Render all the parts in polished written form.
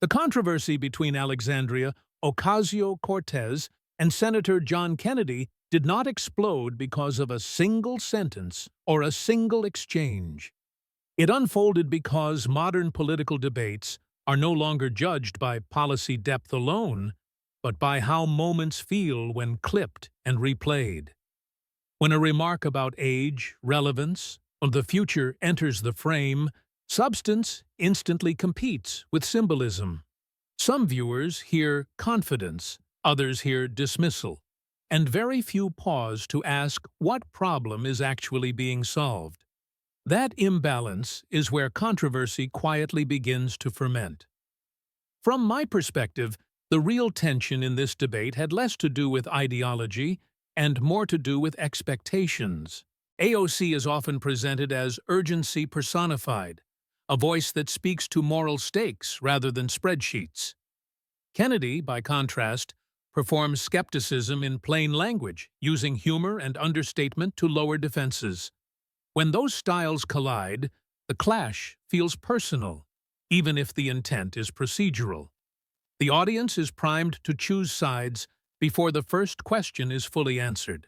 The controversy between Alexandria Ocasio-Cortez and Senator John Kennedy did not explode because of a single sentence or a single exchange. It unfolded because modern political debates are no longer judged by policy depth alone, but by how moments feel when clipped and replayed. When a remark about age, relevance, or the future enters the frame, substance instantly competes with symbolism. Some viewers hear confidence, others hear dismissal, and very few pause to ask what problem is actually being solved. That imbalance is where controversy quietly begins to ferment. From my perspective, the real tension in this debate had less to do with ideology and more to do with expectations. AOC is often presented as urgency personified, a voice that speaks to moral stakes rather than spreadsheets. Kennedy, by contrast, performs skepticism in plain language, using humor and understatement to lower defenses. When those styles collide, the clash feels personal, even if the intent is procedural. The audience is primed to choose sides before the first question is fully answered.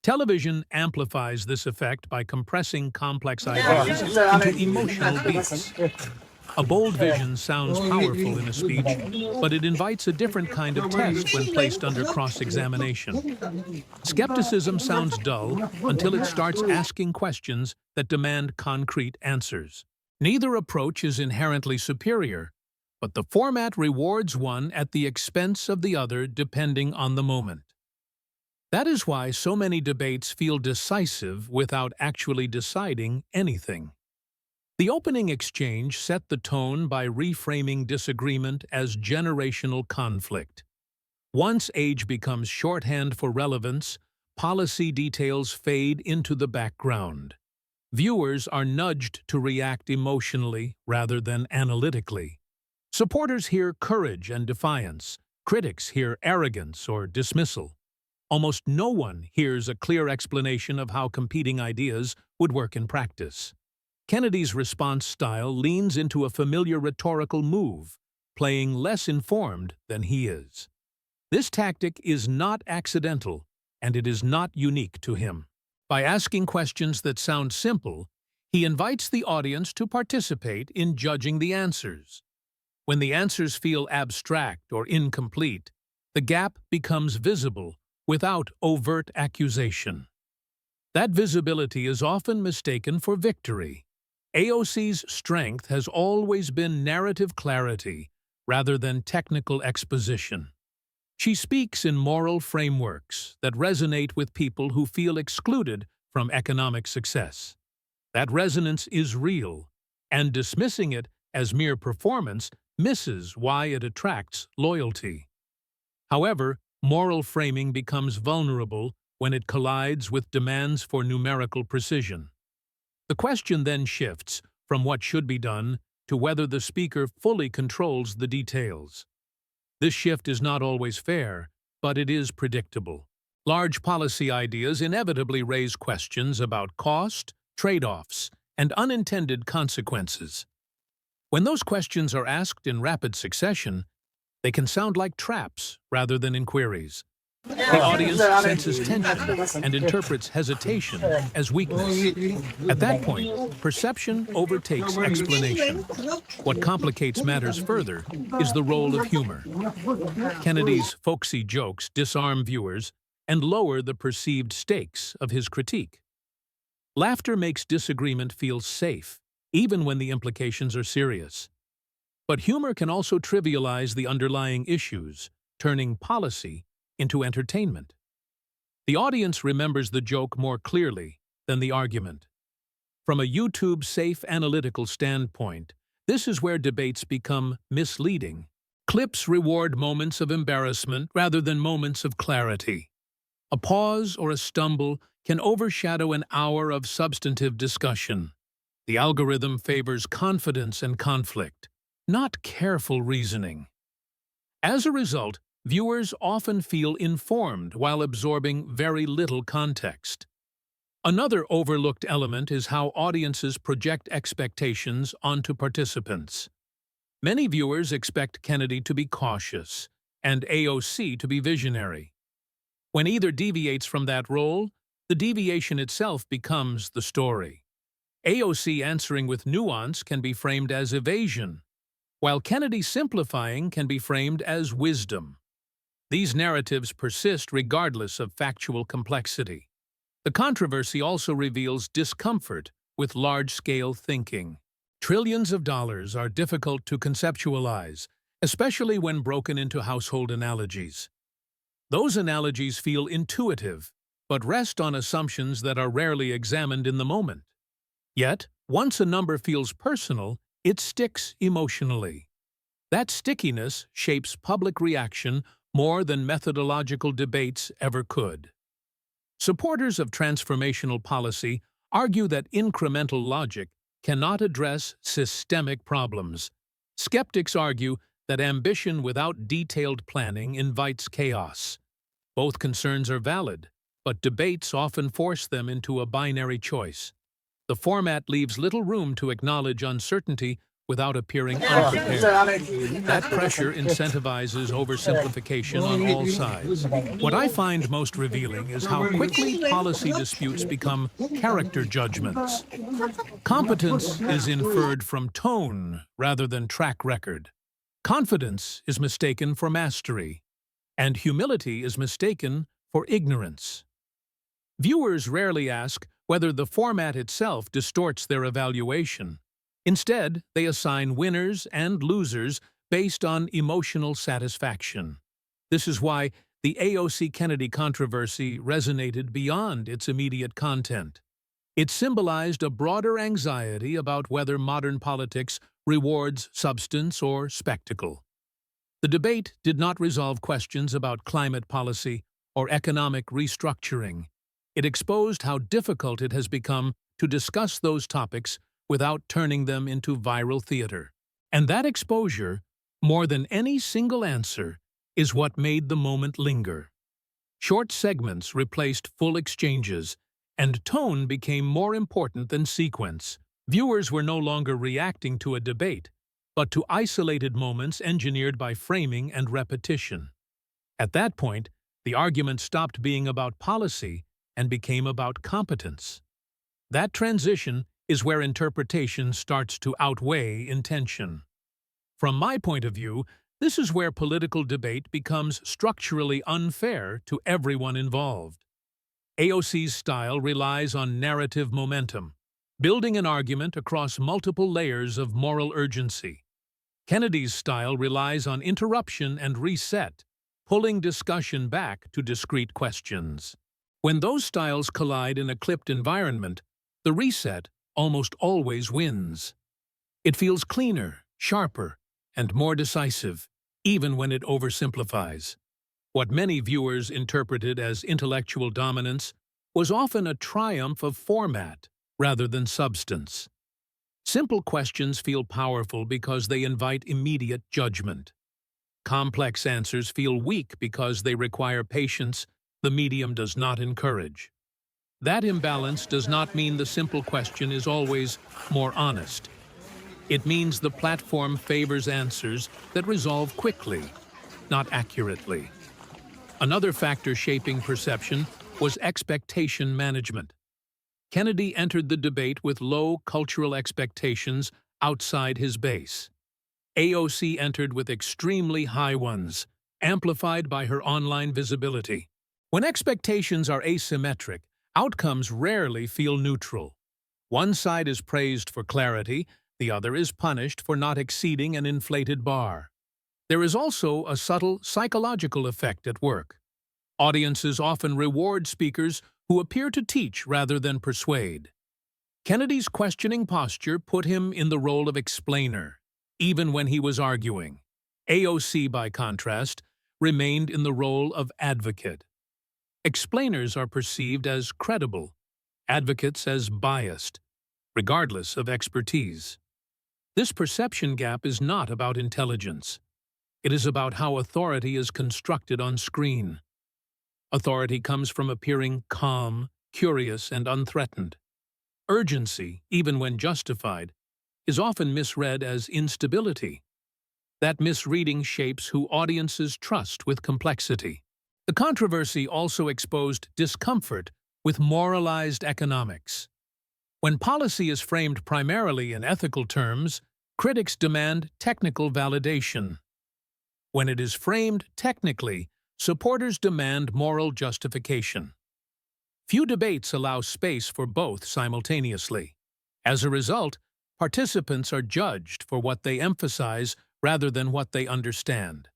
Television amplifies this effect by compressing complex ideas into emotional beats. A bold vision sounds powerful in a speech, but it invites a different kind of test when placed under cross-examination. Skepticism sounds dull until it starts asking questions that demand concrete answers. Neither approach is inherently superior, but the format rewards one at the expense of the other depending on the moment. That is why so many debates feel decisive without actually deciding anything. The opening exchange set the tone by reframing disagreement as generational conflict. Once age becomes shorthand for relevance, policy details fade into the background. Viewers are nudged to react emotionally rather than analytically. Supporters hear courage and defiance. Critics hear arrogance or dismissal. Almost no one hears a clear explanation of how competing ideas would work in practice. Kennedy's response style leans into a familiar rhetorical move, playing less informed than he is. This tactic is not accidental, and it is not unique to him. By asking questions that sound simple, he invites the audience to participate in judging the answers. When the answers feel abstract or incomplete, the gap becomes visible without overt accusation. That visibility is often mistaken for victory. AOC's strength has always been narrative clarity rather than technical exposition. She speaks in moral frameworks that resonate with people who feel excluded from economic success. That resonance is real, and dismissing it as mere performance misses why it attracts loyalty. However, moral framing becomes vulnerable when it collides with demands for numerical precision. The question then shifts from what should be done to whether the speaker fully controls the details. This shift is not always fair, but it is predictable. Large policy ideas inevitably raise questions about cost, trade-offs, and unintended consequences. When those questions are asked in rapid succession, they can sound like traps rather than inquiries. The audience senses tension and interprets hesitation as weakness. At that point, perception overtakes explanation. What complicates matters further is the role of humor. Kennedy's folksy jokes disarm viewers and lower the perceived stakes of his critique. Laughter makes disagreement feel safe, even when the implications are serious. But humor can also trivialize the underlying issues, turning policy into entertainment. The audience remembers the joke more clearly than the argument. From a YouTube-safe analytical standpoint, this is where debates become misleading. Clips reward moments of embarrassment rather than moments of clarity. A pause or a stumble can overshadow an hour of substantive discussion. The algorithm favors confidence and conflict, not careful reasoning. As a result, viewers often feel informed while absorbing very little context. Another overlooked element is how audiences project expectations onto participants. Many viewers expect Kennedy to be cautious and AOC to be visionary. When either deviates from that role, the deviation itself becomes the story. AOC answering with nuance can be framed as evasion, while Kennedy simplifying can be framed as wisdom. These narratives persist regardless of factual complexity. The controversy also reveals discomfort with large-scale thinking. Trillions of dollars are difficult to conceptualize, especially when broken into household analogies. Those analogies feel intuitive, but rest on assumptions that are rarely examined in the moment. Yet, once a number feels personal, it sticks emotionally. That stickiness shapes public reaction more than methodological debates ever could. Supporters of transformational policy argue that incremental logic cannot address systemic problems. Skeptics argue that ambition without detailed planning invites chaos. Both concerns are valid, but debates often force them into a binary choice. The format leaves little room to acknowledge uncertainty without appearing unprepared. That pressure incentivizes oversimplification on all sides. What I find most revealing is how quickly policy disputes become character judgments. Competence is inferred from tone rather than track record. Confidence is mistaken for mastery, and humility is mistaken for ignorance. Viewers rarely ask whether the format itself distorts their evaluation. Instead, they assign winners and losers based on emotional satisfaction. This is why the AOC Kennedy controversy resonated beyond its immediate content. It symbolized a broader anxiety about whether modern politics rewards substance or spectacle. The debate did not resolve questions about climate policy or economic restructuring. It exposed how difficult it has become to discuss those topics without turning them into viral theater. And that exposure, more than any single answer, is what made the moment linger. Short segments replaced full exchanges, and tone became more important than sequence. Viewers were no longer reacting to a debate, but to isolated moments engineered by framing and repetition. At that point, the argument stopped being about policy and became about competence. That transition is where interpretation starts to outweigh intention. From my point of view, this is where political debate becomes structurally unfair to everyone involved. AOC's style relies on narrative momentum, building an argument across multiple layers of moral urgency. Kennedy's style relies on interruption and reset, pulling discussion back to discrete questions. When those styles collide in a clipped environment, the reset almost always wins. It feels cleaner, sharper, and more decisive, even when it oversimplifies. What many viewers interpreted as intellectual dominance was often a triumph of format rather than substance. Simple questions feel powerful because they invite immediate judgment. Complex answers feel weak because they require patience the medium does not encourage. That imbalance does not mean the simple question is always more honest. It means the platform favors answers that resolve quickly, not accurately. Another factor shaping perception was expectation management. Kennedy entered the debate with low cultural expectations outside his base. AOC entered with extremely high ones, amplified by her online visibility. When expectations are asymmetric, outcomes rarely feel neutral. One side is praised for clarity, the other is punished for not exceeding an inflated bar. There is also a subtle psychological effect at work. Audiences often reward speakers who appear to teach rather than persuade. Kennedy's questioning posture put him in the role of explainer, even when he was arguing. AOC, by contrast, remained in the role of advocate. Explainers are perceived as credible, advocates as biased, regardless of expertise. This perception gap is not about intelligence. It is about how authority is constructed on screen. Authority comes from appearing calm, curious, and unthreatened. Urgency, even when justified, is often misread as instability. That misreading shapes who audiences trust with complexity. The controversy also exposed discomfort with moralized economics. When policy is framed primarily in ethical terms, critics demand technical validation. When it is framed technically, supporters demand moral justification. Few debates allow space for both simultaneously. As a result, participants are judged for what they emphasize rather than what they understand.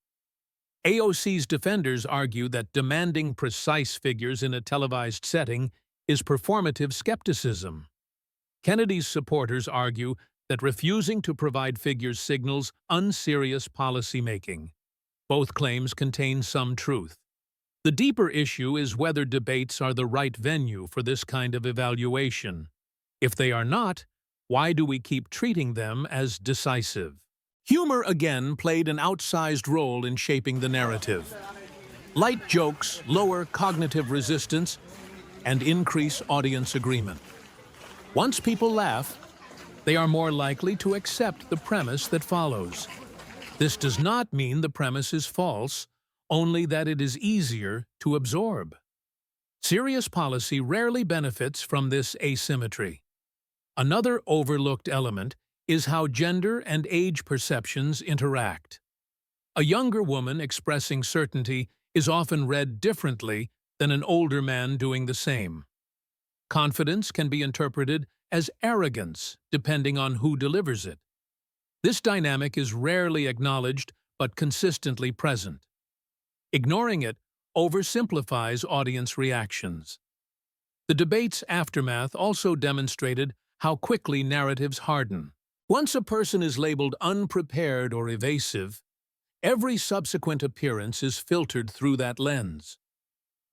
AOC's defenders argue that demanding precise figures in a televised setting is performative skepticism. Kennedy's supporters argue that refusing to provide figures signals unserious policymaking. Both claims contain some truth. The deeper issue is whether debates are the right venue for this kind of evaluation. If they are not, why do we keep treating them as decisive? Humor again played an outsized role in shaping the narrative. Light jokes lower cognitive resistance and increase audience agreement. Once people laugh, they are more likely to accept the premise that follows. This does not mean the premise is false, only that it is easier to absorb. Serious policy rarely benefits from this asymmetry. Another overlooked element is how gender and age perceptions interact. A younger woman expressing certainty is often read differently than an older man doing the same. Confidence can be interpreted as arrogance depending on who delivers it. This dynamic is rarely acknowledged but consistently present. Ignoring it oversimplifies audience reactions. The debate's aftermath also demonstrated how quickly narratives harden. Once a person is labeled unprepared or evasive, every subsequent appearance is filtered through that lens.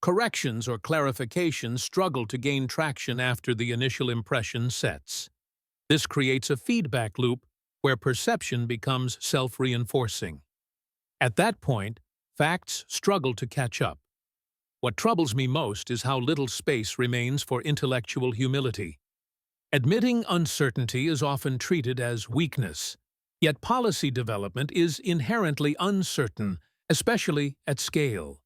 Corrections or clarifications struggle to gain traction after the initial impression sets. This creates a feedback loop where perception becomes self-reinforcing. At that point, facts struggle to catch up. What troubles me most is how little space remains for intellectual humility. Admitting uncertainty is often treated as weakness, yet policy development is inherently uncertain, especially at scale.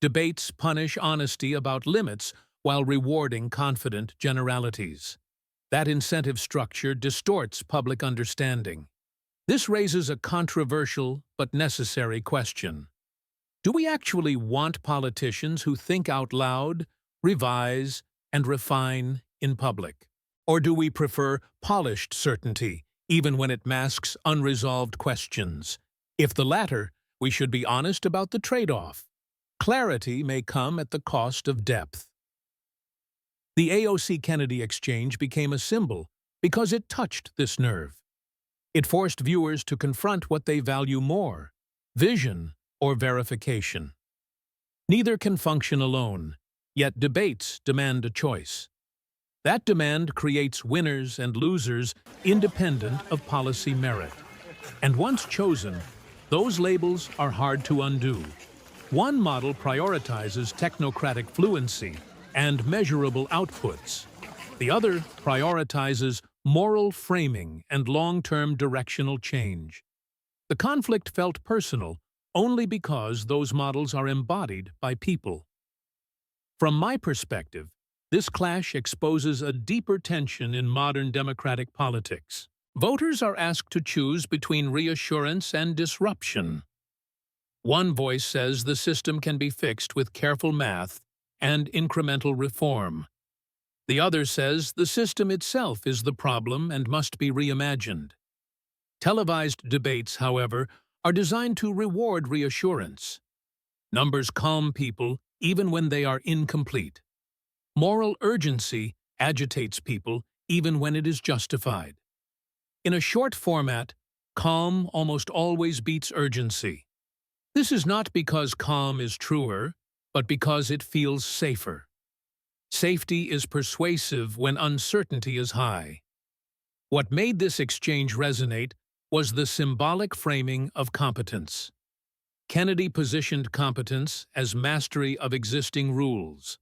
Debates punish honesty about limits while rewarding confident generalities. That incentive structure distorts public understanding. This raises a controversial but necessary question. Do we actually want politicians who think out loud, revise, and refine in public? Or do we prefer polished certainty, even when it masks unresolved questions? If the latter, we should be honest about the trade-off. Clarity may come at the cost of depth. The AOC-Kennedy exchange became a symbol because it touched this nerve. It forced viewers to confront what they value more, vision or verification. Neither can function alone, yet debates demand a choice. That demand creates winners and losers independent of policy merit. And once chosen, those labels are hard to undo. One model prioritizes technocratic fluency and measurable outputs. The other prioritizes moral framing and long-term directional change. The conflict felt personal only because those models are embodied by people. From my perspective, this clash exposes a deeper tension in modern democratic politics. Voters are asked to choose between reassurance and disruption. One voice says the system can be fixed with careful math and incremental reform. The other says the system itself is the problem and must be reimagined. Televised debates, however, are designed to reward reassurance. Numbers calm people even when they are incomplete. Moral urgency agitates people even when it is justified. In a short format, calm almost always beats urgency. This is not because calm is truer, but because it feels safer. Safety is persuasive when uncertainty is high. What made this exchange resonate was the symbolic framing of competence. Kennedy positioned competence as mastery of existing rules.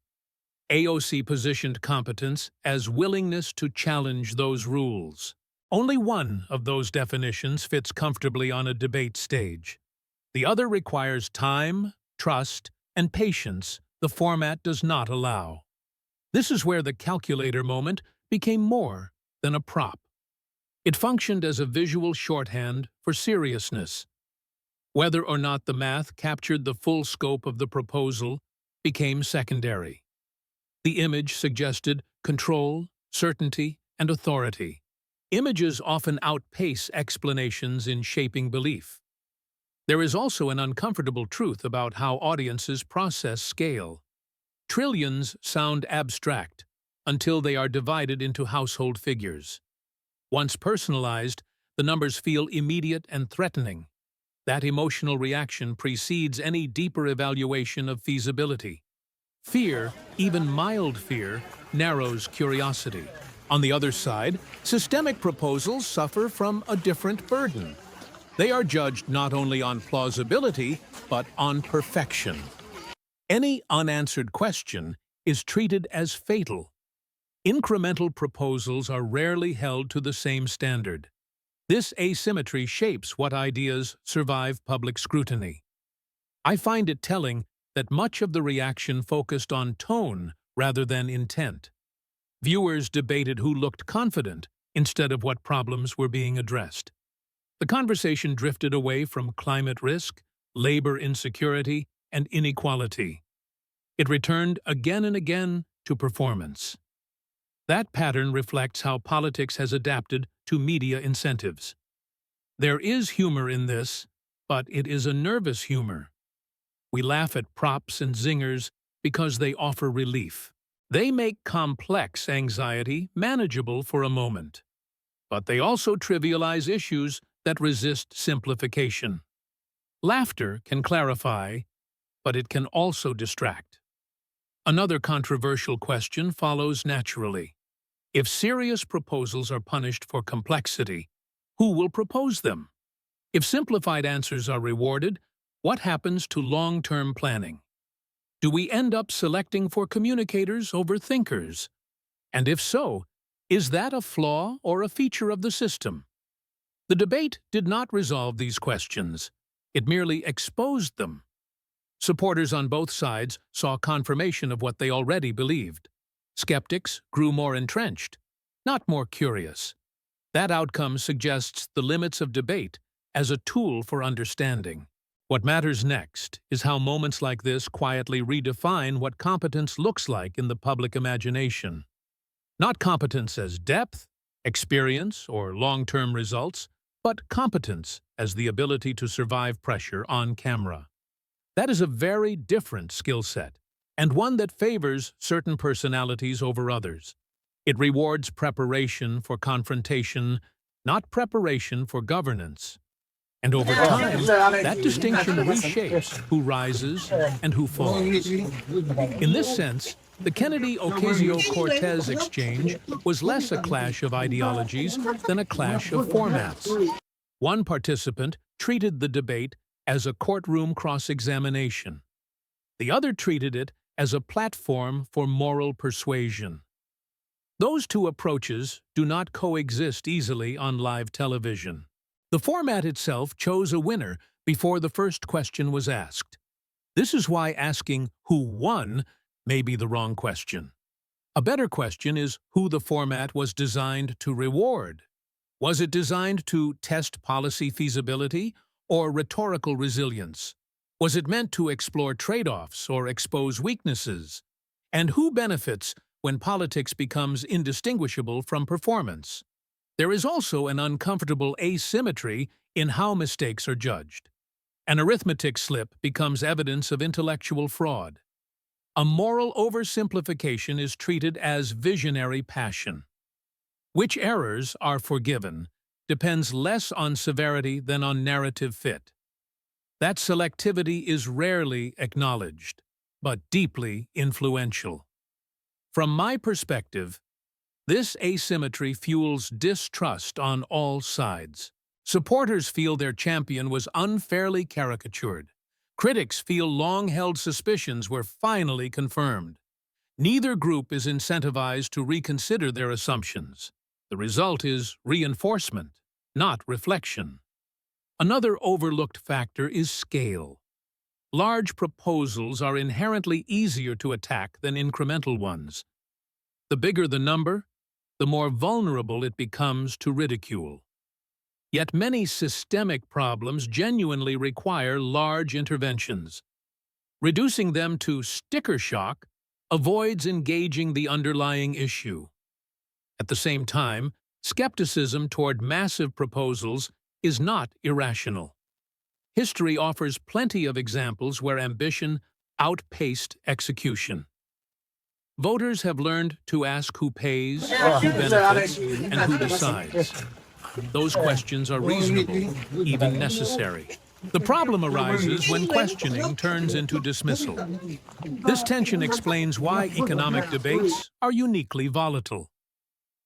AOC positioned competence as willingness to challenge those rules. Only one of those definitions fits comfortably on a debate stage. The other requires time, trust, and patience the format does not allow. This is where the calculator moment became more than a prop. It functioned as a visual shorthand for seriousness. Whether or not the math captured the full scope of the proposal became secondary. The image suggested control, certainty, and authority. Images often outpace explanations in shaping belief. There is also an uncomfortable truth about how audiences process scale. Trillions sound abstract until they are divided into household figures. Once personalized, the numbers feel immediate and threatening. That emotional reaction precedes any deeper evaluation of feasibility. Fear, even mild fear, narrows curiosity. On the other side, systemic proposals suffer from a different burden. They are judged not only on plausibility, but on perfection. Any unanswered question is treated as fatal. Incremental proposals are rarely held to the same standard. This asymmetry shapes what ideas survive public scrutiny. I find it telling that much of the reaction focused on tone rather than intent. Viewers debated who looked confident instead of what problems were being addressed. The conversation drifted away from climate risk, labor insecurity, and inequality. It returned again and again to performance. That pattern reflects how politics has adapted to media incentives. There is humor in this, but it is a nervous humor. We laugh at props and zingers because they offer relief. They make complex anxiety manageable for a moment. But they also trivialize issues that resist simplification. Laughter can clarify, but it can also distract. Another controversial question follows naturally. If serious proposals are punished for complexity, who will propose them? If simplified answers are rewarded, what happens to long-term planning? Do we end up selecting for communicators over thinkers? And if so, is that a flaw or a feature of the system? The debate did not resolve these questions. It merely exposed them. Supporters on both sides saw confirmation of what they already believed. Skeptics grew more entrenched, not more curious. That outcome suggests the limits of debate as a tool for understanding. What matters next is how moments like this quietly redefine what competence looks like in the public imagination. Not competence as depth, experience, or long-term results, but competence as the ability to survive pressure on camera. That is a very different skill set, and one that favors certain personalities over others. It rewards preparation for confrontation, not preparation for governance. And over time, that distinction reshapes who rises and who falls. In this sense, the Kennedy-Ocasio-Cortez exchange was less a clash of ideologies than a clash of formats. One participant treated the debate as a courtroom cross-examination. The other treated it as a platform for moral persuasion. Those two approaches do not coexist easily on live television. The format itself chose a winner before the first question was asked. This is why asking who won may be the wrong question. A better question is who the format was designed to reward. Was it designed to test policy feasibility or rhetorical resilience? Was it meant to explore trade-offs or expose weaknesses? And who benefits when politics becomes indistinguishable from performance? There is also an uncomfortable asymmetry in how mistakes are judged. An arithmetic slip becomes evidence of intellectual fraud. A moral oversimplification is treated as visionary passion. Which errors are forgiven depends less on severity than on narrative fit. That selectivity is rarely acknowledged, but deeply influential. From my perspective, this asymmetry fuels distrust on all sides. Supporters feel their champion was unfairly caricatured. Critics feel long-held suspicions were finally confirmed. Neither group is incentivized to reconsider their assumptions. The result is reinforcement, not reflection. Another overlooked factor is scale. Large proposals are inherently easier to attack than incremental ones. The bigger the number, the more vulnerable it becomes to ridicule. Yet many systemic problems genuinely require large interventions. Reducing them to sticker shock avoids engaging the underlying issue. At the same time, skepticism toward massive proposals is not irrational. History offers plenty of examples where ambition outpaced execution. Voters have learned to ask who pays, who benefits, and who decides. Those questions are reasonable, even necessary. The problem arises when questioning turns into dismissal. This tension explains why economic debates are uniquely volatile.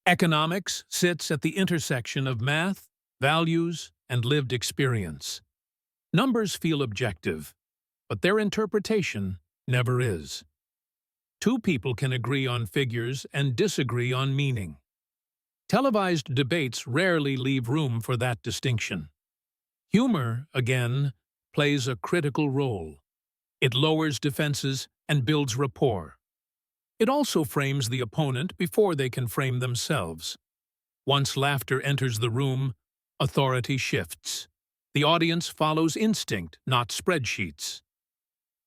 Economics sits at the intersection of math, values, and lived experience. Numbers feel objective, but their interpretation never is. Two people can agree on figures and disagree on meaning. Televised debates rarely leave room for that distinction. Humor, again, plays a critical role. It lowers defenses and builds rapport. It also frames the opponent before they can frame themselves. Once laughter enters the room, authority shifts. The audience follows instinct, not spreadsheets.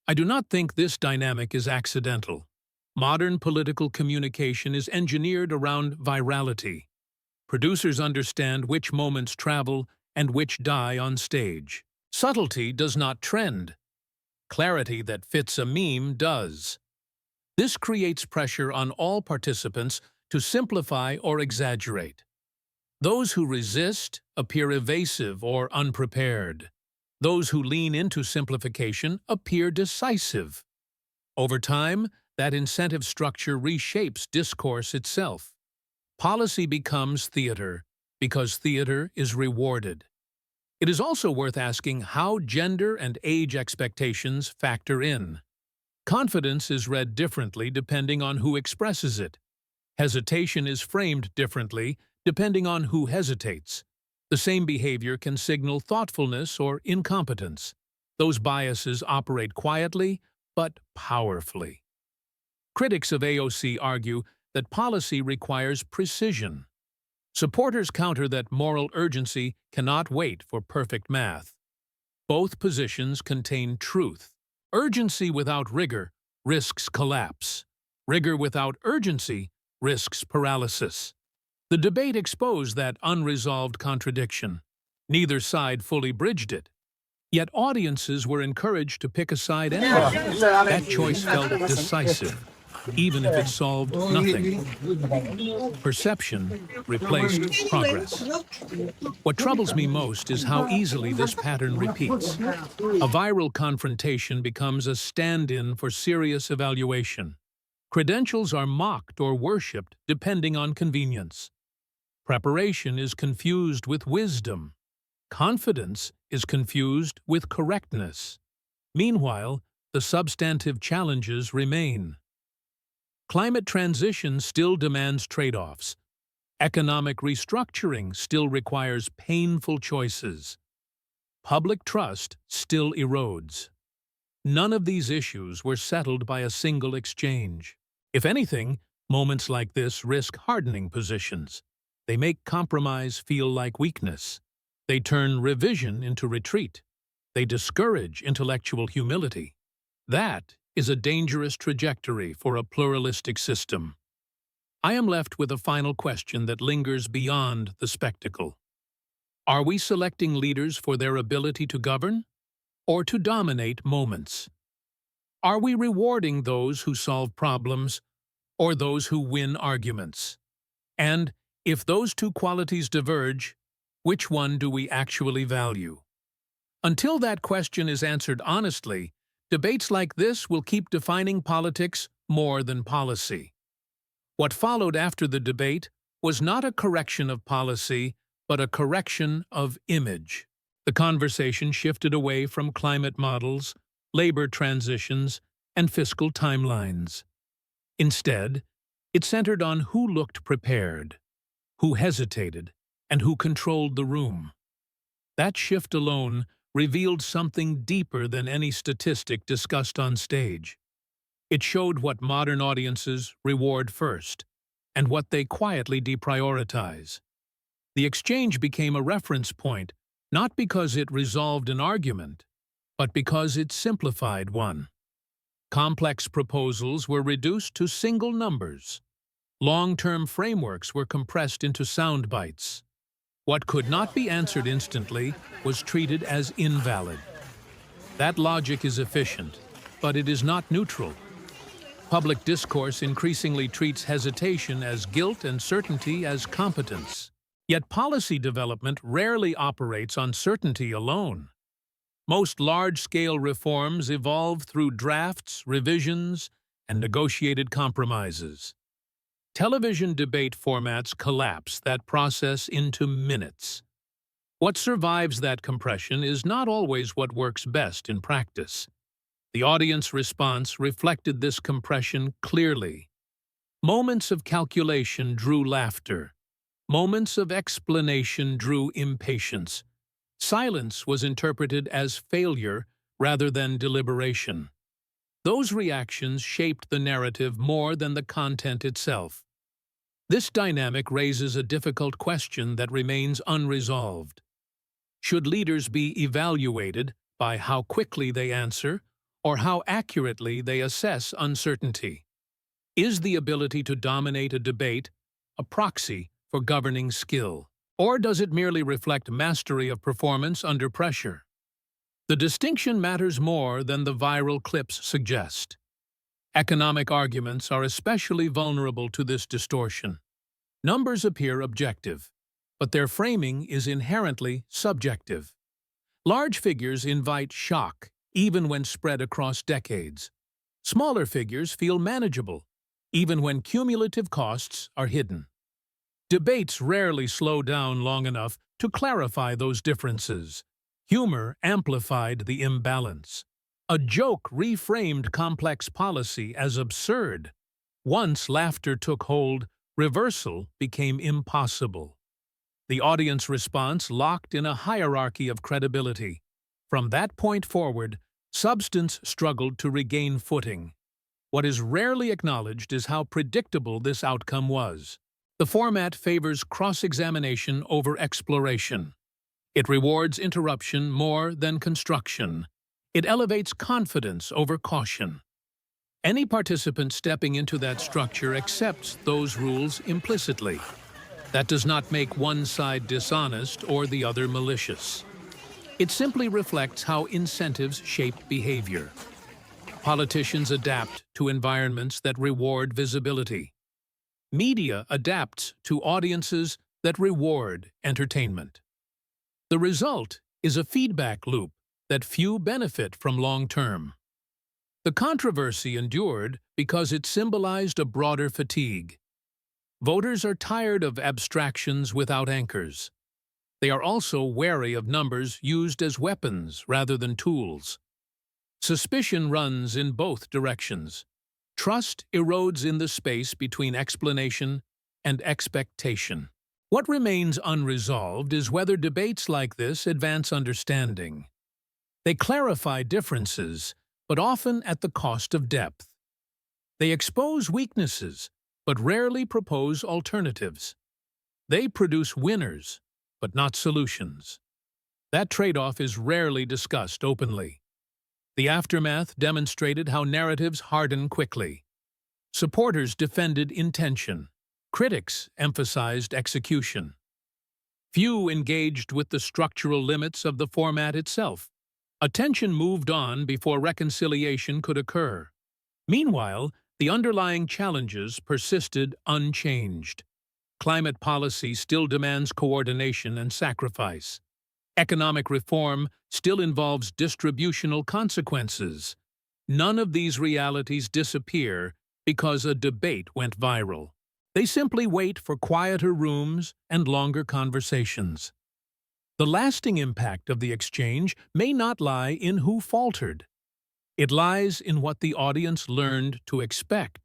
I do not think this dynamic is accidental. Modern political communication is engineered around virality. Producers understand which moments travel and which die on stage. Subtlety does not trend. Clarity that fits a meme does. This creates pressure on all participants to simplify or exaggerate. Those who resist appear evasive or unprepared. Those who lean into simplification appear decisive. Over time, that incentive structure reshapes discourse itself. Policy becomes theater because theater is rewarded. It is also worth asking how gender and age expectations factor in. Confidence is read differently depending on who expresses it. Hesitation is framed differently depending on who hesitates. The same behavior can signal thoughtfulness or incompetence. Those biases operate quietly but powerfully. Critics of AOC argue that policy requires precision. Supporters counter that moral urgency cannot wait for perfect math. Both positions contain truth. Urgency without rigor risks collapse. Rigor without urgency risks paralysis. The debate exposed that unresolved contradiction. Neither side fully bridged it. Yet audiences were encouraged to pick a side anyway. That choice felt decisive, even if it solved nothing. Perception replaced progress. What troubles me most is how easily this pattern repeats. A viral confrontation becomes a stand-in for serious evaluation. Credentials are mocked or worshipped depending on convenience. Preparation is confused with wisdom. Confidence is confused with correctness. Meanwhile, the substantive challenges remain. Climate transition still demands trade-offs. Economic restructuring still requires painful choices. Public trust still erodes. None of these issues were settled by a single exchange. If anything, moments like this risk hardening positions. They make compromise feel like weakness. They turn revision into retreat. They discourage intellectual humility. That is a dangerous trajectory for a pluralistic system. I am left with a final question that lingers beyond the spectacle. Are we selecting leaders for their ability to govern or to dominate moments? Are we rewarding those who solve problems or those who win arguments? And if those two qualities diverge, which one do we actually value? Until that question is answered honestly, debates like this will keep defining politics more than policy. What followed after the debate was not a correction of policy, but a correction of image. The conversation shifted away from climate models, labor transitions, and fiscal timelines. Instead, it centered on who looked prepared, who hesitated, and who controlled the room. That shift alone revealed something deeper than any statistic discussed on stage. It showed what modern audiences reward first, and what they quietly deprioritize. The exchange became a reference point, not because it resolved an argument, but because it simplified one. Complex proposals were reduced to single numbers. Long-term frameworks were compressed into sound bites. What could not be answered instantly was treated as invalid. That logic is efficient, but it is not neutral. Public discourse increasingly treats hesitation as guilt and certainty as competence. Yet policy development rarely operates on certainty alone. Most large-scale reforms evolve through drafts, revisions, and negotiated compromises. Television debate formats collapse that process into minutes. What survives that compression is not always what works best in practice. The audience response reflected this compression clearly. Moments of calculation drew laughter. Moments of explanation drew impatience. Silence was interpreted as failure rather than deliberation. Those reactions shaped the narrative more than the content itself. This dynamic raises a difficult question that remains unresolved. Should leaders be evaluated by how quickly they answer or how accurately they assess uncertainty? Is the ability to dominate a debate a proxy for governing skill, or does it merely reflect mastery of performance under pressure? The distinction matters more than the viral clips suggest. Economic arguments are especially vulnerable to this distortion. Numbers appear objective, but their framing is inherently subjective. Large figures invite shock, even when spread across decades. Smaller figures feel manageable, even when cumulative costs are hidden. Debates rarely slow down long enough to clarify those differences. Humor amplified the imbalance. A joke reframed complex policy as absurd. Once laughter took hold, reversal became impossible. The audience response locked in a hierarchy of credibility. From that point forward, substance struggled to regain footing. What is rarely acknowledged is how predictable this outcome was. The format favors cross-examination over exploration. It rewards interruption more than construction. It elevates confidence over caution. Any participant stepping into that structure accepts those rules implicitly. That does not make one side dishonest or the other malicious. It simply reflects how incentives shape behavior. Politicians adapt to environments that reward visibility. Media adapts to audiences that reward entertainment. The result is a feedback loop that few benefit from long-term. The controversy endured because it symbolized a broader fatigue. Voters are tired of abstractions without anchors. They are also wary of numbers used as weapons rather than tools. Suspicion runs in both directions. Trust erodes in the space between explanation and expectation. What remains unresolved is whether debates like this advance understanding. They clarify differences, but often at the cost of depth. They expose weaknesses, but rarely propose alternatives. They produce winners, but not solutions. That trade-off is rarely discussed openly. The aftermath demonstrated how narratives harden quickly. Supporters defended intention. Critics emphasized execution. Few engaged with the structural limits of the format itself. Attention moved on before reconciliation could occur. Meanwhile, the underlying challenges persisted unchanged. Climate policy still demands coordination and sacrifice. Economic reform still involves distributional consequences. None of these realities disappear because a debate went viral. They simply wait for quieter rooms and longer conversations. The lasting impact of the exchange may not lie in who faltered. It lies in what the audience learned to expect: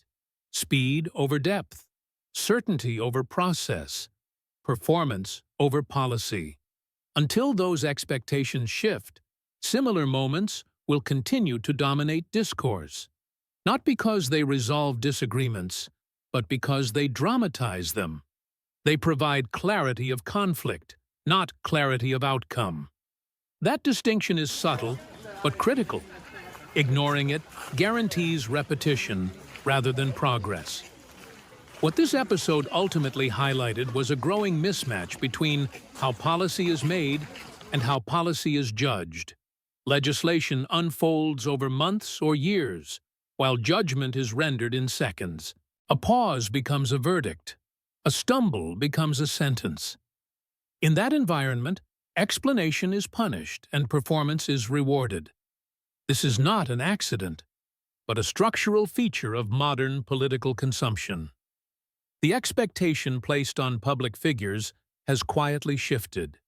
speed over depth, certainty over process, performance over policy. Until those expectations shift, similar moments will continue to dominate discourse, not because they resolve disagreements, but because they dramatize them. They provide clarity of conflict, not clarity of outcome. That distinction is subtle, but critical. Ignoring it guarantees repetition rather than progress. What this episode ultimately highlighted was a growing mismatch between how policy is made and how policy is judged. Legislation unfolds over months or years, while judgment is rendered in seconds. A pause becomes a verdict. A stumble becomes a sentence. In that environment, explanation is punished and performance is rewarded. This is not an accident, but a structural feature of modern political consumption. The expectation placed on public figures has quietly shifted.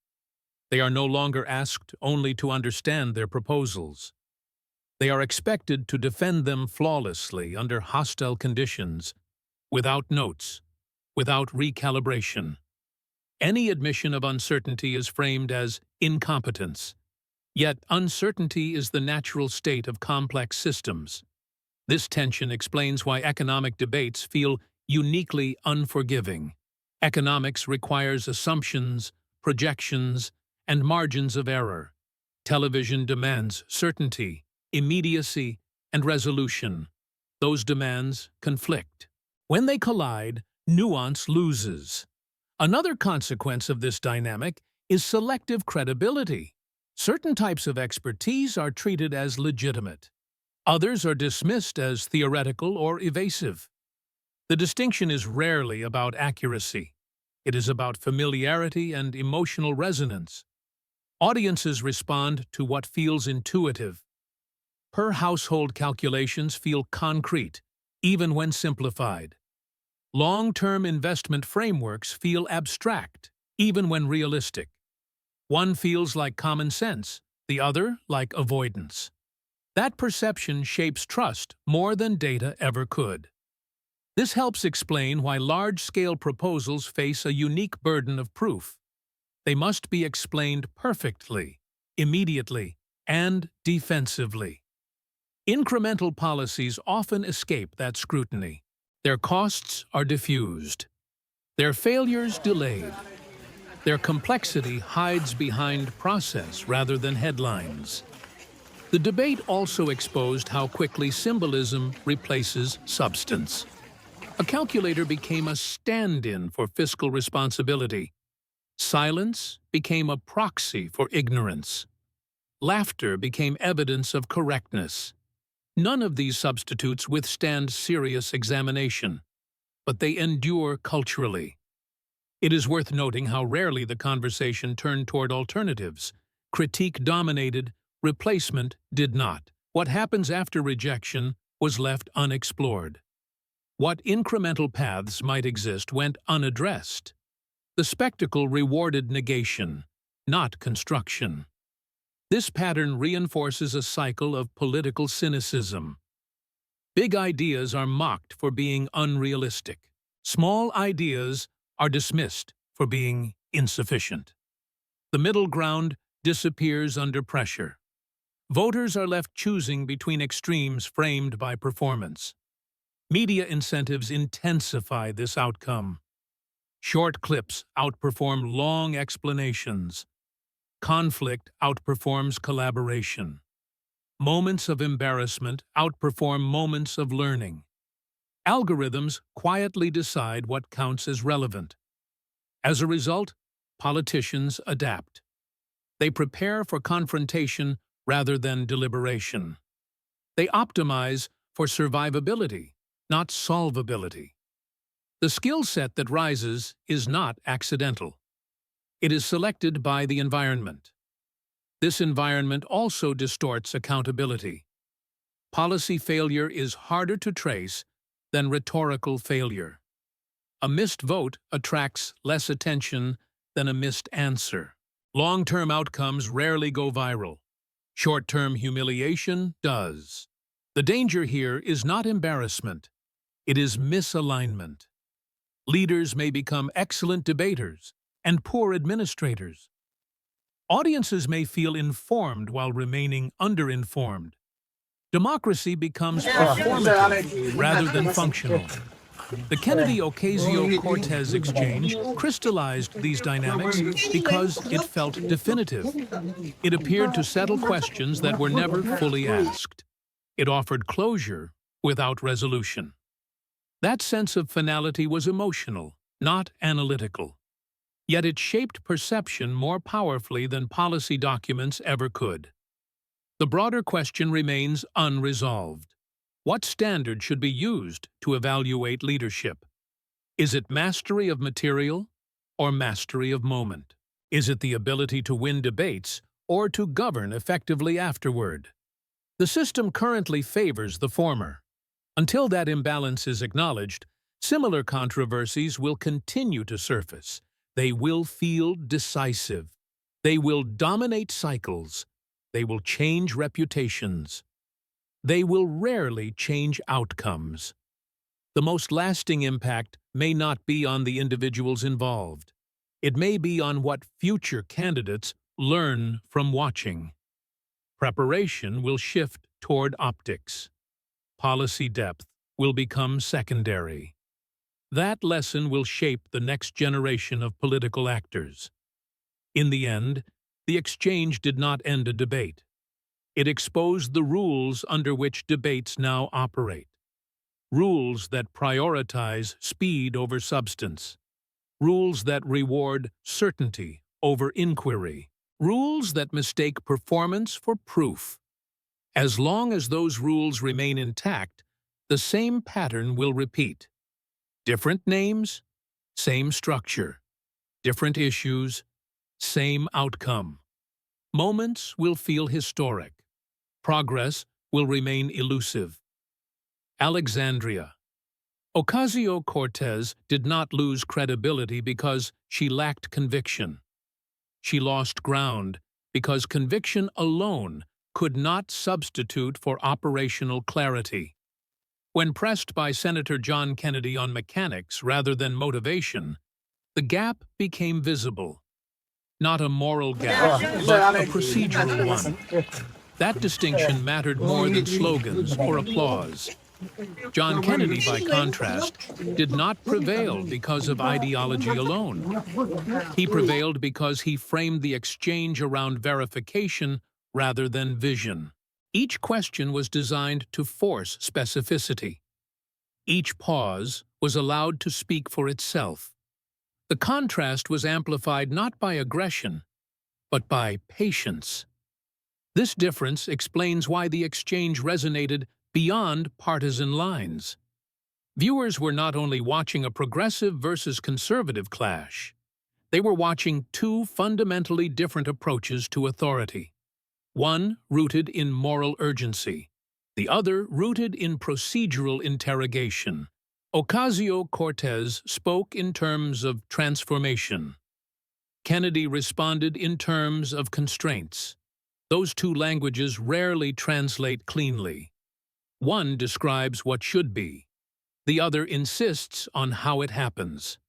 They are no longer asked only to understand their proposals. They are expected to defend them flawlessly under hostile conditions, without notes, without recalibration. Any admission of uncertainty is framed as incompetence. Yet uncertainty is the natural state of complex systems. This tension explains why economic debates feel uniquely unforgiving. Economics requires assumptions, projections, and margins of error. Television demands certainty, immediacy, and resolution. Those demands conflict. When they collide, nuance loses. Another consequence of this dynamic is selective credibility. Certain types of expertise are treated as legitimate. Others are dismissed as theoretical or evasive. The distinction is rarely about accuracy. It is about familiarity and emotional resonance. Audiences respond to what feels intuitive. Per-household calculations feel concrete, even when simplified. Long-term investment frameworks feel abstract, even when realistic. One feels like common sense, the other like avoidance. That perception shapes trust more than data ever could. This helps explain why large-scale proposals face a unique burden of proof. They must be explained perfectly, immediately, and defensively. Incremental policies often escape that scrutiny. Their costs are diffused. Their failures delayed. Their complexity hides behind process rather than headlines. The debate also exposed how quickly symbolism replaces substance. A calculator became a stand-in for fiscal responsibility. Silence became a proxy for ignorance. Laughter became evidence of correctness. None of these substitutes withstand serious examination, but they endure culturally. It is worth noting how rarely the conversation turned toward alternatives. Critique dominated, replacement did not. What happens after rejection was left unexplored. What incremental paths might exist went unaddressed. The spectacle rewarded negation, not construction. This pattern reinforces a cycle of political cynicism. Big ideas are mocked for being unrealistic. Small ideas are dismissed for being insufficient. The middle ground disappears under pressure. Voters are left choosing between extremes framed by performance. Media incentives intensify this outcome. Short clips outperform long explanations. Conflict outperforms collaboration. Moments of embarrassment outperform moments of learning. Algorithms quietly decide what counts as relevant. As a result, politicians adapt. They prepare for confrontation rather than deliberation. They optimize for survivability, not solvability. The skill set that rises is not accidental. It is selected by the environment. This environment also distorts accountability. Policy failure is harder to trace than rhetorical failure. A missed vote attracts less attention than a missed answer. Long-term outcomes rarely go viral. Short-term humiliation does. The danger here is not embarrassment. It is misalignment. Leaders may become excellent debaters, and poor administrators. Audiences may feel informed while remaining underinformed. Democracy becomes performative rather than functional. The Kennedy-Ocasio-Cortez exchange crystallized these dynamics because it felt definitive. It appeared to settle questions that were never fully asked. It offered closure without resolution. That sense of finality was emotional, not analytical. Yet it shaped perception more powerfully than policy documents ever could. The broader question remains unresolved. What standard should be used to evaluate leadership? Is it mastery of material or mastery of moment? Is it the ability to win debates or to govern effectively afterward? The system currently favors the former. Until that imbalance is acknowledged, similar controversies will continue to surface. They will feel decisive. They will dominate cycles. They will change reputations. They will rarely change outcomes. The most lasting impact may not be on the individuals involved. It may be on what future candidates learn from watching. Preparation will shift toward optics. Policy depth will become secondary. That lesson will shape the next generation of political actors. In the end, the exchange did not end a debate. It exposed the rules under which debates now operate. Rules that prioritize speed over substance. Rules that reward certainty over inquiry. Rules that mistake performance for proof. As long as those rules remain intact, the same pattern will repeat. Different names, same structure. Different issues, same outcome. Moments will feel historic. Progress will remain elusive. Alexandria. Ocasio-Cortez did not lose credibility because she lacked conviction. She lost ground because conviction alone could not substitute for operational clarity. When pressed by Senator John Kennedy on mechanics rather than motivation, the gap became visible. Not a moral gap, but a procedural one. That distinction mattered more than slogans or applause. John Kennedy, by contrast, did not prevail because of ideology alone. He prevailed because he framed the exchange around verification rather than vision. Each question was designed to force specificity. Each pause was allowed to speak for itself. The contrast was amplified not by aggression, but by patience. This difference explains why the exchange resonated beyond partisan lines. Viewers were not only watching a progressive versus conservative clash, they were watching two fundamentally different approaches to authority. One rooted in moral urgency, the other rooted in procedural interrogation. Ocasio-Cortez spoke in terms of transformation. Kennedy responded in terms of constraints. Those two languages rarely translate cleanly. One describes what should be. The other insists on how it happens.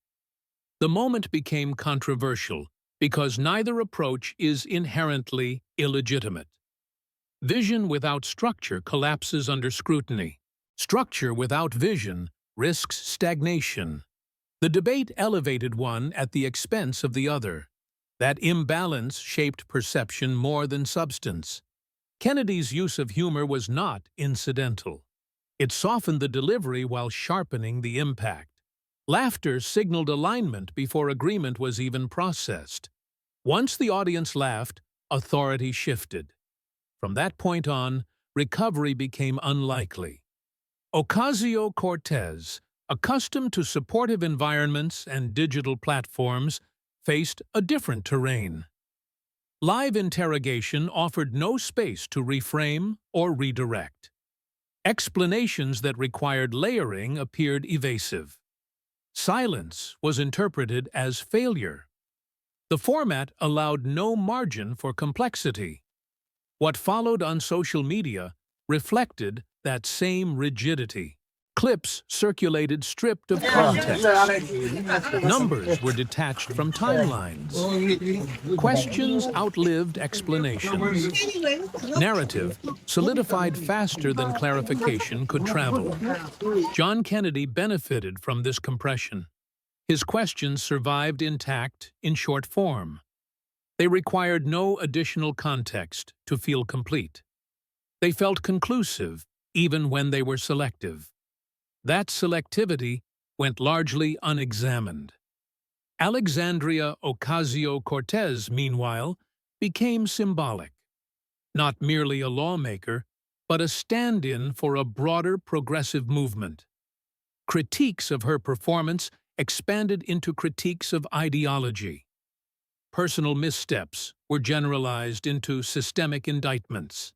The moment became controversial because neither approach is inherently illegitimate. Vision without structure collapses under scrutiny. Structure without vision risks stagnation. The debate elevated one at the expense of the other. That imbalance shaped perception more than substance. Kennedy's use of humor was not incidental. It softened the delivery while sharpening the impact. Laughter signaled alignment before agreement was even processed. Once the audience laughed, authority shifted. From that point on, recovery became unlikely. Ocasio-Cortez, accustomed to supportive environments and digital platforms, faced a different terrain. Live interrogation offered no space to reframe or redirect. Explanations that required layering appeared evasive. Silence was interpreted as failure. The format allowed no margin for complexity. What followed on social media reflected that same rigidity. Clips circulated stripped of context. Numbers were detached from timelines. Questions outlived explanations. Narrative solidified faster than clarification could travel. John Kennedy benefited from this compression. His questions survived intact in short form. They required no additional context to feel complete. They felt conclusive, even when they were selective. That selectivity went largely unexamined. Alexandria Ocasio-Cortez, meanwhile, became symbolic. Not merely a lawmaker, but a stand-in for a broader progressive movement. Critiques of her performance expanded into critiques of ideology. Personal missteps were generalized into systemic indictments.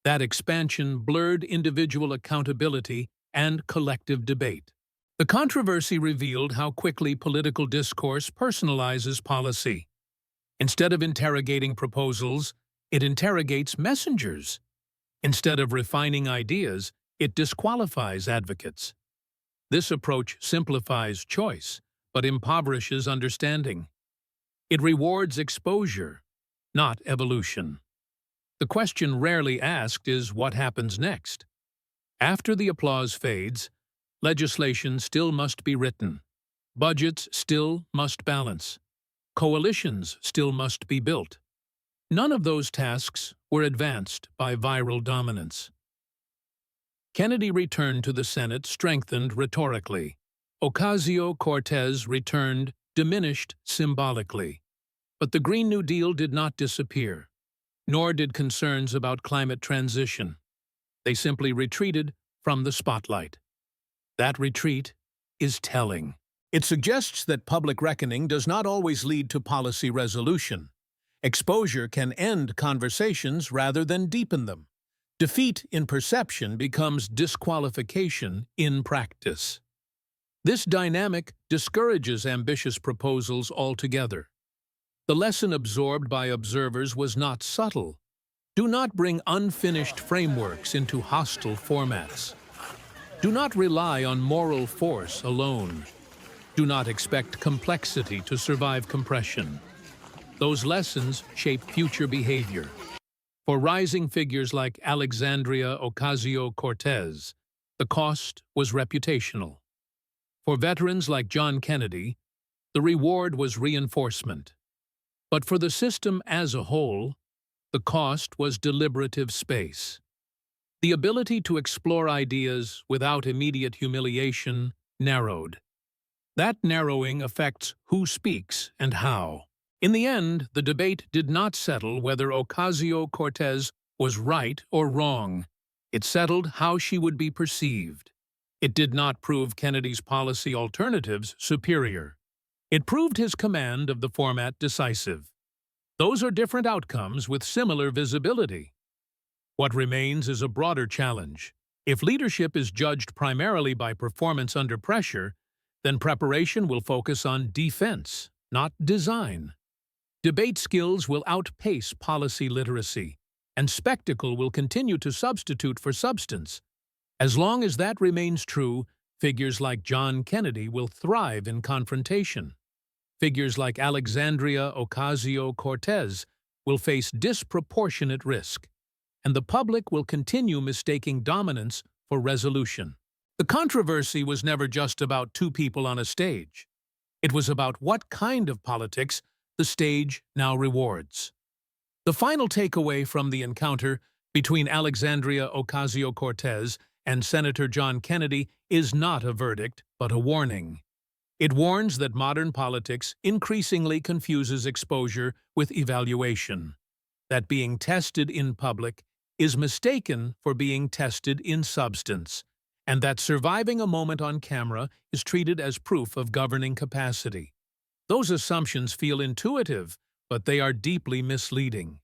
That expansion blurred individual accountability and collective debate. The controversy revealed how quickly political discourse personalizes policy. Instead of interrogating proposals, it interrogates messengers. Instead of refining ideas, it disqualifies advocates. This approach simplifies choice, but impoverishes understanding. It rewards exposure, not evolution. The question rarely asked is what happens next. After the applause fades, legislation still must be written. Budgets still must balance. Coalitions still must be built. None of those tasks were advanced by viral dominance. Kennedy returned to the Senate strengthened rhetorically. Ocasio-Cortez returned diminished symbolically. But the Green New Deal did not disappear, nor did concerns about climate transition. They simply retreated from the spotlight. That retreat is telling. It suggests that public reckoning does not always lead to policy resolution. Exposure can end conversations rather than deepen them. Defeat in perception becomes disqualification in practice. This dynamic discourages ambitious proposals altogether. The lesson absorbed by observers was not subtle. Do not bring unfinished frameworks into hostile formats. Do not rely on moral force alone. Do not expect complexity to survive compression. Those lessons shape future behavior. For rising figures like Alexandria Ocasio-Cortez, the cost was reputational. For veterans like John Kennedy, the reward was reinforcement. But for the system as a whole, the cost was deliberative space. The ability to explore ideas without immediate humiliation narrowed. That narrowing affects who speaks and how. In the end, the debate did not settle whether Ocasio-Cortez was right or wrong. It settled how she would be perceived. It did not prove Kennedy's policy alternatives superior. It proved his command of the format decisive. Those are different outcomes with similar visibility. What remains is a broader challenge. If leadership is judged primarily by performance under pressure, then preparation will focus on defense, not design. Debate skills will outpace policy literacy, and spectacle will continue to substitute for substance. As long as that remains true, figures like John Kennedy will thrive in confrontation. Figures like Alexandria Ocasio-Cortez will face disproportionate risk, and the public will continue mistaking dominance for resolution. The controversy was never just about two people on a stage. It was about what kind of politics the stage now rewards. The final takeaway from the encounter between Alexandria Ocasio-Cortez and Senator John Kennedy is not a verdict, but a warning. It warns that modern politics increasingly confuses exposure with evaluation, that being tested in public is mistaken for being tested in substance, and that surviving a moment on camera is treated as proof of governing capacity. Those assumptions feel intuitive, but they are deeply misleading.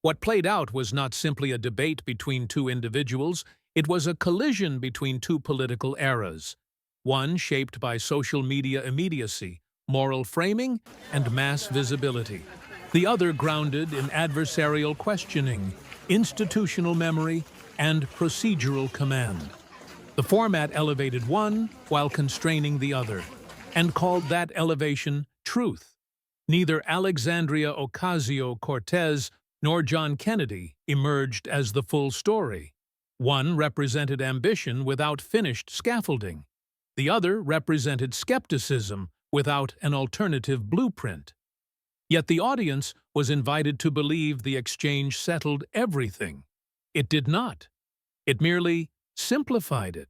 What played out was not simply a debate between two individuals, it was a collision between two political eras, one shaped by social media immediacy, moral framing, and mass visibility. The other grounded in adversarial questioning, institutional memory, and procedural command. The format elevated one while constraining the other, and called that elevation truth. Neither Alexandria Ocasio-Cortez nor John Kennedy emerged as the full story. One represented ambition without finished scaffolding. The other represented skepticism without an alternative blueprint. Yet the audience was invited to believe the exchange settled everything. It did not. It merely simplified it.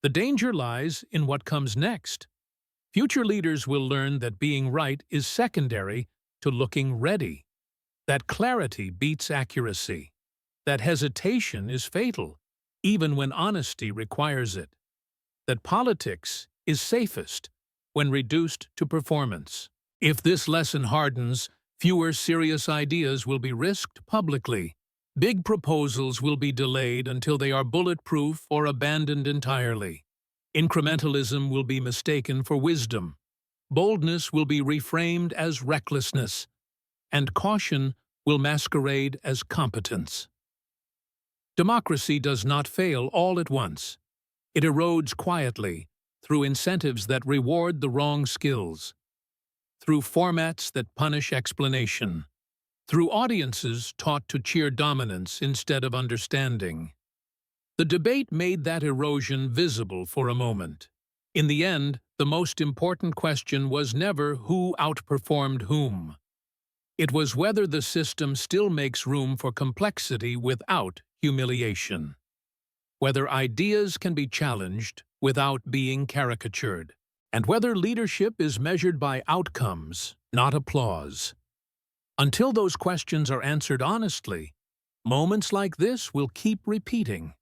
The danger lies in what comes next. Future leaders will learn that being right is secondary to looking ready, that clarity beats accuracy, that hesitation is fatal, even when honesty requires it, that politics is safest when reduced to performance. If this lesson hardens, fewer serious ideas will be risked publicly. Big proposals will be delayed until they are bulletproof or abandoned entirely. Incrementalism will be mistaken for wisdom. Boldness will be reframed as recklessness, and caution will masquerade as competence. Democracy does not fail all at once. It erodes quietly through incentives that reward the wrong skills, through formats that punish explanation, through audiences taught to cheer dominance instead of understanding. The debate made that erosion visible for a moment. In the end, the most important question was never who outperformed whom. It was whether the system still makes room for complexity without humiliation, whether ideas can be challenged without being caricatured, and whether leadership is measured by outcomes, not applause. Until those questions are answered honestly, moments like this will keep repeating.